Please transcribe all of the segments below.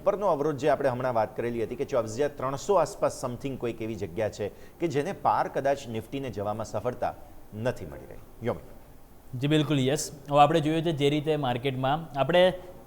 ઉપરનો અવરોધ જે આપણે હમણાં વાત કરેલી હતી કે 24,300 આસપાસ સમથિંગ કોઈક એવી જગ્યા છે કે જેને પાર કદાચ નિફ્ટીને જવામાં સફળતા નથી મળી રહી. યોમી જી બિલકુલ યસ. હવે આપણે જોયું છે જે રીતે માર્કેટમાં આપણે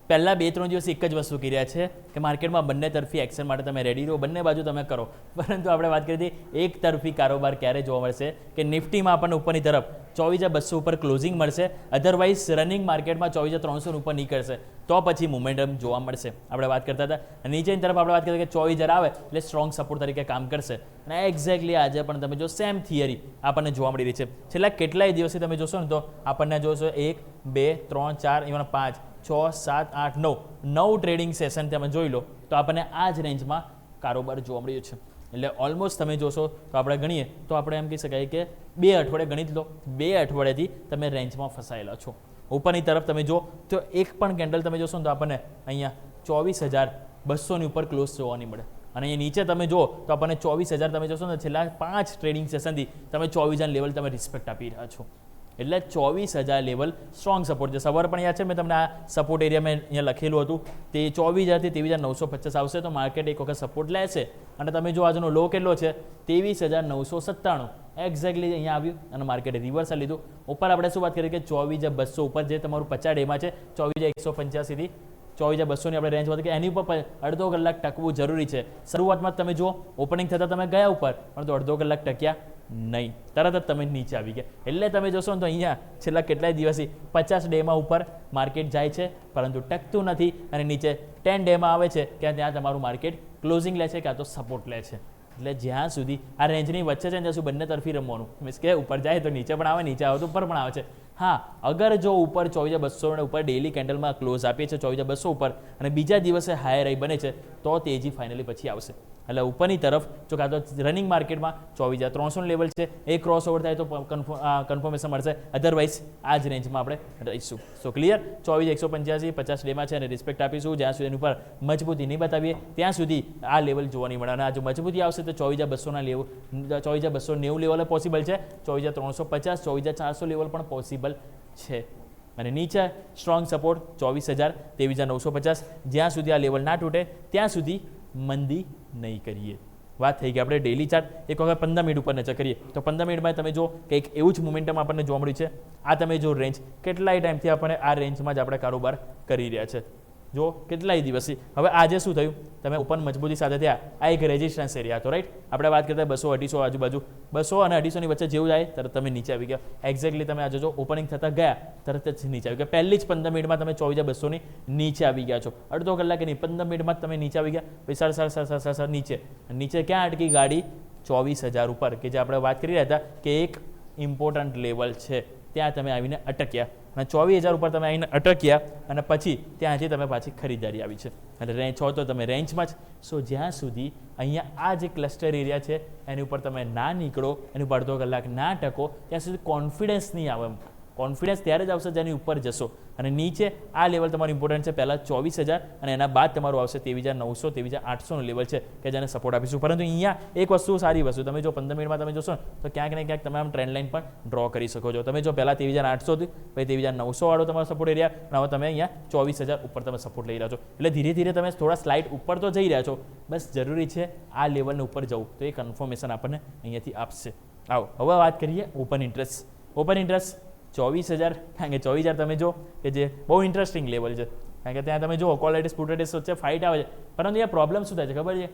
પહેલાં 2-3 દિવસ એક જ વસ્તુ કર્યા છે કે માર્કેટમાં બંને તરફી એક્શન માટે તમે રેડી રહો, બંને બાજુ તમે કરો. પરંતુ આપણે વાત કરી હતી એક તરફી કારોબાર ક્યારે જોવા મળશે કે નિફ્ટીમાં આપણને ઉપરની તરફ 24,200 ઉપર ક્લોઝિંગ મળશે, અધરવાઇઝ રનિંગ માર્કેટમાં 24,300 ઉપર નીકળશે તો પછી મોમેન્ટમ જોવા મળશે. આપણે વાત કરતા હતા નીચેની તરફ આપણે વાત કરીએ કે 24,000 આવે એટલે સ્ટ્રોંગ સપોર્ટ તરીકે કામ કરશે અને એક્ઝેક્ટલી આજે પણ તમે જો સેમ થિયરી આપણને જોવા મળી રહી છે. છેલ્લા કેટલાય દિવસથી તમે જોશો ને તો આપણને જોશો 1, 2, 3, 4 ઇવન 5, 6, 7, 8, 9 ટ્રેડિંગ સેશન તમે જોઈ લો તો આપણને આ જ રેન્જમાં કારોબાર જોવા મળ્યો છે. એટલે ઓલમોસ્ટ તમે જોશો તો આપણે ગણીએ તો આપણે એમ કહી શકાય કે 2 અઠવાડિયે ગણી જ લો, 2 અઠવાડિયાથી તમે રેન્જમાં ફસાયેલા છો. ઉપરની તરફ તમે જો તો એક પણ કેન્ડલ તમે જોશો ને તો આપણને અહીંયા 24,200 ઉપર ક્લોઝ જોવા નહીં મળે અને અહીંયા નીચે તમે જો તો આપણને 24,000 તમે જોશો ને છેલ્લા 5 ટ્રેડિંગ સેશનથી તમે 24,000 લેવલ તમે રિસ્પેક્ટ આપી રહ્યા છો. એટલે 24,000 લેવલ સ્ટ્રોંગ સપોર્ટ છે. સવાર પણ યાદ છે મેં તમને આ સપોર્ટ એરિયા મેં અહીંયા લખેલું હતું તે 24,000 થી 23,950 આવશે તો માર્કેટ એક વખત સપોર્ટ લેશે અને તમે જો આજનો લો કેટલો છે 23,997 એક્ઝેક્ટલી અહીંયા આવ્યું અને માર્કેટે રિવર્સલ લીધું. ઉપર આપણે શું વાત કરીએ કે 24,200 ઉપર જે તમારું 50 ડેમાં છે 24,185 થી 24,200 ની આપણે રેન્જ વધી કે એની ઉપર અડધો કલાક ટકવું જરૂરી છે. શરૂઆતમાં તમે જુઓ ઓપનિંગ થતાં તમે ગયા ઉપર પણ તો અડધો કલાક ટક્યા નહીં, તરત જ તમે નીચે આવી ગયા. એટલે તમે જોશો ને તો અહીંયા છેલ્લા કેટલાય દિવસથી 50 ડેમાં ઉપર માર્કેટ જાય છે પરંતુ ટકતું નથી અને નીચે 10 ડેમાં આવે છે કે ત્યાં તમારું માર્કેટ ક્લોઝિંગ લે છે કાં તો સપોર્ટ લે છે. એટલે જ્યાં સુધી આ રેન્જની વચ્ચે છે ત્યાં સુધી બંને તરફી રમવાનું, મીન્સ કે ઉપર જાય તો નીચે પણ આવે, નીચે આવે તો ઉપર પણ આવે છે. હા, અગર જો ઉપર 24,200 ઉપર ડેલી કેન્ડલમાં ક્લોઝ આપીએ છીએ 24,200 ઉપર અને બીજા દિવસે હાયર હાઈ બને છે તો તેજી ફાઇનલી પછી આવશે. એટલે ઉપરની તરફ જો કાં તો રનિંગ માર્કેટમાં 24,300 લેવલ છે એ ક્રોસ ઓવર થાય તો કન્ફર્મેશન મળશે, અધરવાઇઝ આ જ રેન્જમાં આપણે રહીશું. સો ક્લિયર. 24,185 50 ડેમાં છે અને રિસ્પેક્ટ આપીશું. જ્યાં સુધી એની ઉપર મજબૂતી નહીં બતાવીએ ત્યાં સુધી આ લેવલ જોવા નહીં મળે અને આ જો મજબૂતી આવશે તો 24,200 લેવલ 24,290 લેવલ પોસિબલ છે, 24,350 24,400 લેવલ પણ પોસિબલ છે અને નીચે સ્ટ્રોંગ સપોર્ટ 24,000 23,950. જ્યાં સુધી આ લેવલ ના તૂટે ત્યાં સુધી મંદી નહીં કરીએ. વાત થઈ ગઈ. આપણે ડેલી ચાર્ટ એક વખત 15 મિનિટ ઉપર નજર કરીએ તો 15 મિનિટમાં તમે જો કે એક એવું જ મોમેન્ટમ આપણને જોવા મળ્યું છે. આ તમે જો રેન્જ કેટલાય ટાઈમથી આપણે આ રેન્જમાં જ આપણે કારોબાર કરી રહ્યા છે. જો કેટલાય દિવસથી. હવે આજે શું થયું તમે ઓપન મજબૂતી સાથે થયા, આ એક રેઝિસ્ટન્સ એરિયા હતો રાઈટ. આપણે વાત કરતા 200-250 આજુબાજુ 200 અને 250 ની વચ્ચે જેવું જાય તરત તમે નીચે આવી ગયા. એક્ઝેક્ટલી તમે આજે જો ઓપનિંગ થતાં ગયા તરત જ નીચે આવી ગયા. પહેલી જ 15 મિનિટમાં તમે 24,200 ની નીચે આવી ગયા છો. અડધો કલાકે નહીં 15 મિનિટમાં તમે નીચે આવી ગયા. પછી સર નીચે નીચે ક્યાં અટકી ગાડી 24,000 ઉપર કે જે આપણે વાત કરી રહ્યા હતા કે એક ઇમ્પોર્ટન્ટ લેવલ છે ત્યાં તમે આવીને અટક્યા અને 24,000 ઉપર તમે આવીને અટક્યા અને પછી ત્યાંથી તમે પાછી ખરીદારી આવી છે એટલે રેન્જ છો તો તમે રેન્જમાં જ. સો જ્યાં સુધી અહીંયા આ જે ક્લસ્ટર એરિયા છે એની ઉપર તમે ના નીકળો, એની ઉપર અડધો કલાક ના ટકો ત્યાં સુધી કોન્ફિડન્સ નહીં આવે. કોન્ફિડન્સ ત્યારે જ આવશે જેની ઉપર જશો અને નીચે આ લેવલ તમારું ઇમ્પોર્ટન્ટ છે. પહેલાં 24,000 અને એના બાદ તમારું આવશે 23,900 23,800 નું લેવલ છે કે જેને સપોર્ટ આપીશું. પરંતુ અહીંયા એક વસ્તુ સારી વસ્તુ તમે જો 15 મિનિટમાં તમે જોશો તો ક્યાંક ને ક્યાંક તમે આમ ટ્રેન્ડ લાઇન પણ ડ્રો કરી શકો છો. તમે જો પહેલાં 23,800 હતી પછી 23,900 વાળો તમારો સપોર્ટ એરિયા અને હવે તમે અહીંયા 24,000 ઉપર તમે સપોર્ટ લઈ રહ્યા છો. એટલે ધીરે ધીરે તમે થોડા સ્લાઇડ ઉપર તો જઈ રહ્યા છો, બસ જરૂરી છે આ લેવલને ઉપર જવું તો એ કન્ફર્મેશન આપણને અહીંયાથી આપશે. આવો હવે વાત કરીએ ઓપન ઇન્ટરેસ્ટ. ઓપન ઇન્ટરેસ્ટ 24,000 કારણ કે 24,000 તમે જો કે જે બહુ ઇન્ટરેસ્ટિંગ લેવલ છે કારણ કે ત્યાં તમે જો કોલ રાઇટર્સ પુટ રાઇટર્સ વચ્ચે ફાઇટ આવે છે. પરંતુ એ પ્રોબ્લેમ શું થાય છે ખબર છે?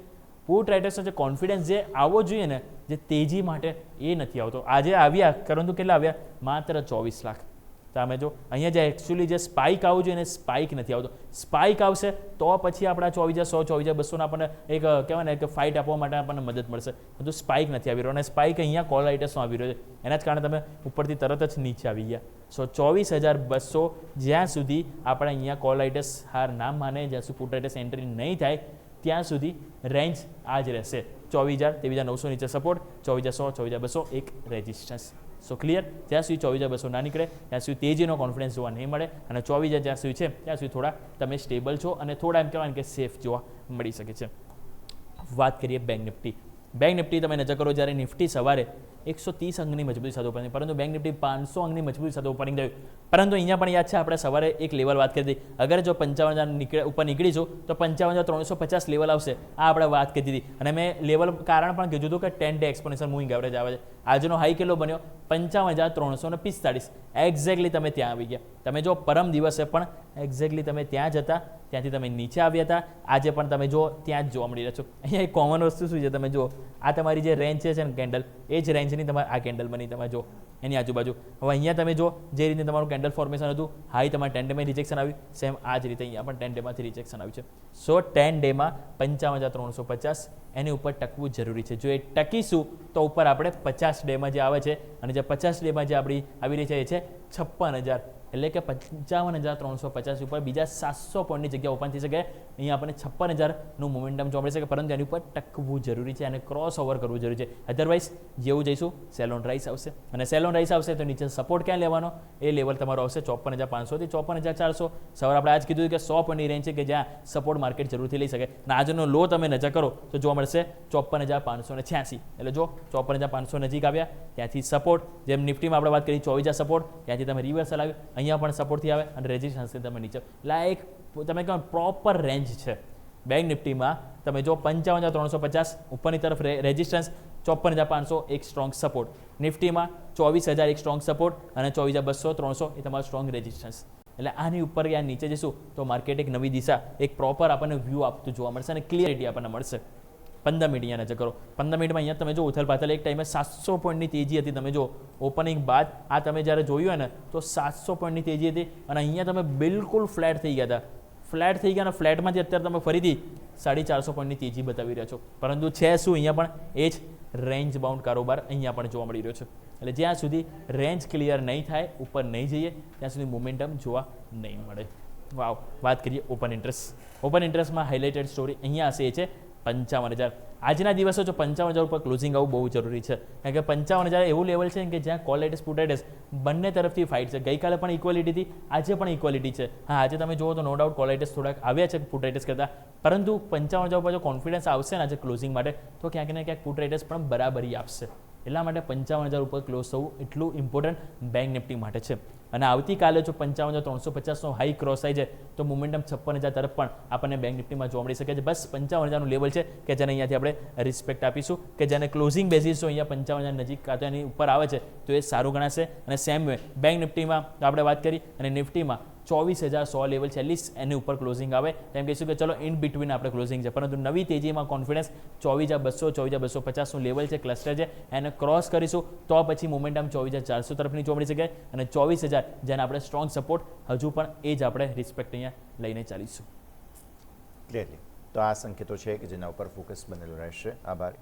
પુટ રાઇટર્સ વચ્ચે કોન્ફિડન્સ જે આવવો જોઈએ ને જે તેજી માટે એ નથી આવતો. આજે આવ્યા પરંતુ કેટલા આવ્યા? માત્ર 24 લાખ. તમે જો અહીંયા જે એકચ્યુઅલી જે સ્પાઇક આવવું જોઈએ ને સ્પાઇક નથી આવતો. સ્પાઇક આવશે તો પછી આપણા 24,100 24,200 આપણને એક કહેવાય ને કે ફાઇટ આપવા માટે આપણને મદદ મળશે. બધું સ્પાઇક નથી આવી રહ્યો અને સ્પાઇક અહીંયા કોલ રાઇટર્સનો આવી રહ્યો છે. એના જ કારણે તમે ઉપરથી તરત જ નીચે આવી ગયા. સો 24,200 જ્યાં સુધી આપણે અહીંયા કોલ રાઇટર્સ હાર ના માને, જ્યાં સુધી પુટ રાઇટર્સ એન્ટ્રી નહીં થાય ત્યાં સુધી રેન્જ આ જ રહેશે. 24,000 23,900 નીચે સપોર્ટ, 24,100 24,200 એક રેઝિસ્ટન્સ. સો ક્લિયર. જ્યાં સુધી 24,200 ના નીકળે ત્યાં સુધી તેજીનો કોન્ફિડન્સ જોવા નહીં મળે અને 24,000 જ્યાં સુધી છે ત્યાં સુધી થોડા તમે સ્ટેબલ છો અને થોડા એમ કહેવાય કે સેફ જોવા મળી શકે છે. વાત કરીએ બેંક નિફ્ટી. બેંક નિફ્ટી તમે નજર કરો જ્યારે નિફ્ટી સવારે 130 અંકની મજબૂતી સાથે ઓપનિંગ, પરંતુ બેંક નિફ્ટી 500 અંકની મજબૂતી સાથે ઓપનિંગ થયું. પરંતુ અહીંયા પણ યાદ છે આપણે સવારે એક લેવલ વાત કરી હતી, અગર જો 55,000 ઉપર નીકળીશું તો 55,350 લેવલ આવશે, આ આપણે વાત કરી હતી. અને મેં લેવલ કારણ પણ કીધું હતું કે 10 ડે એક્સપોનેન્શિયલ મૂવિંગ એવરેજ આવે છે. આજનો હાઈ કેટલો બન્યો? 55,345. એક્ઝેક્ટલી તમે ત્યાં આવી ગયા. તમે જો પરમ દિવસે પણ એક્ઝેક્ટલી તમે ત્યાં જ હતા, ત્યાંથી તમે નીચે આવ્યા હતા. આજે પણ તમે જો ત્યાં જ જોવા મળી રહ્યા છો. અહીંયા એક કોમન વસ્તુ શું છે, તમે જો આ તમારી જે રેન્જ છે ને કેન્ડલ, એ જ રેન્જની તમારે આ કેન્ડલ બની, તમે જો એની આજુબાજુ. હવે અહીંયા તમે જો જે રીતે તમારું કેન્ડલ ફોર્મેશન હતું, હાઈ તમારે 10 ડેમાં રિજેક્શન આવ્યું, સેમ આ જ રીતે અહીંયા પણ 10 ડેમાંથી રિજેક્શન આવ્યું છે. સો 10 ડેમાં 55,350 એની ઉપર ટકવું જરૂરી છે. જો એ ટકીશું તો ઉપર આપણે 50 ડેમાં જે આવે છે, અને જે 50 ડેમાં જે આપણી આવી રહી છે એ છે 56,000, એટલે કે 55,350 ઉપર બીજા 700 પોઈન્ટની જગ્યા ઓપન થઈ શકે. અહીંયા આપણને 56,000નું મોમેન્ટમ જોવા મળી શકે, પરંતુ એની ઉપર ટકવું જરૂરી છે અને ક્રોસ ઓવર કરવું જરૂરી છે. અધરવાઇઝ જેવું જઈશું સેલ ઓન રાઈસ આવશે, અને સેલ ઓન રાઈસ આવશે તો નીચે સપોર્ટ ક્યાં લેવાનો? એ લેવલ તમારો આવશે 54,500 થી 54,400. સવારે આપણે આજ કીધું કે 100 પોઈન્ટની રેન્જ છે કે જ્યાં સપોર્ટ માર્કેટ જરૂરથી લઈ શકે. અને આજનો લો તમે નજર કરો તો જોવા મળશે 54,586. એટલે જો 54,500 નજીક આવ્યા, ત્યાંથી સપોર્ટ, જેમ નિફ્ટીમાં આપણે વાત કરી 24,000 સપોર્ટ, ત્યાંથી તમે રિવર્સલ આવ્યું, અહીંયા પણ સપોર્ટથી આવે અને રેઝિસ્ટન્સથી તમે નીચે. એટલે આ એક તમે કહો પ્રોપર રેન્જ છે. બેંક નિફ્ટીમાં તમે જો 55,350 ઉપરની તરફ રેઝિસ્ટન્સ, 54,500 એક સ્ટ્રોંગ સપોર્ટ. નિફ્ટીમાં 24,000 એક સ્ટ્રોંગ સપોર્ટ અને 24,200 300 એ તમારો સ્ટ્રોંગ રેઝિસ્ટન્સ. એટલે આની ઉપર યા નીચે જઈશું તો માર્કેટ એક નવી દિશા, એક પ્રોપર આપણને વ્યૂ આપતું જોવા મળશે અને ક્લિયરિટી આપણને મળશે. 15 મિનિટ અહીંયા નજર કરો. 15 મિનિટમાં અહીંયા તમે જો ઉથલ પાથલ, એક ટાઈમે 700 પોઈન્ટની તેજી હતી. તમે જો ઓપનિંગ બાદ આ તમે જ્યારે જોયું ને તો 700 પોઈન્ટની તેજી હતી, અને અહીંયા તમે બિલકુલ ફ્લેટ થઈ ગયા હતા. ફ્લેટ થઈ ગયા, અને ફ્લેટમાંથી અત્યારે તમે ફરીથી 450 પોઈન્ટની તેજી બતાવી રહ્યા છો. પરંતુ છે શું? અહીંયા પણ એ જ રેન્જ બાઉન્ડ કારોબાર અહીંયા પણ જોવા મળી રહ્યો છે. એટલે જ્યાં સુધી રેન્જ ક્લિયર નહીં થાય, ઉપર નહીં જઈએ, ત્યાં સુધી મોમેન્ટમ જોવા નહીં મળે. વાવ. વાત કરીએ ઓપન ઇન્ટરેસ્ટ. ઓપન ઇન્ટરેસ્ટમાં હાઇલાઇટેડ સ્ટોરી અહીંયા હશે, એ છે 55,000. આજના દિવસો જો 55,000 ઉપર ક્લોઝિંગ આવવું બહુ જરૂરી છે, કારણ કે 55,000 એવું લેવલ છે કે જ્યાં કોલ રાઇટ્સ પુટ રાઇટ્સ બંને તરફથી ફાઇટ છે. ગઈકાલે પણ ઇક્વાલિટી હતી, આજે પણ ઇક્વાલિટી છે. હા, આજે તમે જુઓ તો નો ડાઉટ કોલ રાઇટ્સ થોડાક આવ્યા છે પુટ રાઇટ્સ કરતાં, પરંતુ 55,000 ઉપર જો કોન્ફિડન્સ આવશે ને આજે ક્લોઝિંગ માટે, તો ક્યાંક ને ક્યાંક પુટ રાઇટ્સ પણ બરાબરી આપશે. એટલા માટે 55,000 ઉપર ક્લોઝ થવું એટલું ઇમ્પોર્ટન્ટ બેંક નિફ્ટી માટે છે. અને આવતીકાલે જો 55,350નો હાઈ ક્રોસ થાય છે તો મોમેન્ટમ 56,000 તરફ પણ આપણને બેંક નિફ્ટીમાં જોવા મળી શકે છે. બસ 55,000નું લેવલ છે કે જેને અહીંયાથી આપણે રિસ્પેક્ટ આપીશું, કે જેને ક્લોઝિંગ બેસીસ અહીંયા 55,000 નજીક કાં તો એની ઉપર આવે છે તો એ સારું ગણાશે. અને સેમ વે બેંક નિફ્ટીમાં તો આપણે વાત કરી, અને નિફ્ટીમાં 24,100 લેવલ છે, એટલીસ્ટ એની ઉપર ક્લોઝિંગ આવે તેમ કહીશું કે ચલો ઇન બિટવીન આપણે ક્લોઝિંગ છે. પરંતુ નવી તેજીમાં કોન્ફિડન્સ 24,200 24,250નું લેવલ છે, ક્લસ્ટર છે, એને ક્રોસ કરીશું તો પછી મોમેન્ટમ 24,400 તરફની જોવા મળી શકે, અને 24,000 જેને આપણે સ્ટ્રોંગ સપોર્ટ હજુ પણ એ જ આપણે રિસ્પેક્ટ અહીંયા લઈને ચાલીશું. ક્લિયરલી. તો આ સંકેતો છે કે જેના ઉપર ફોકસ બનેલું રહેશે. આભાર.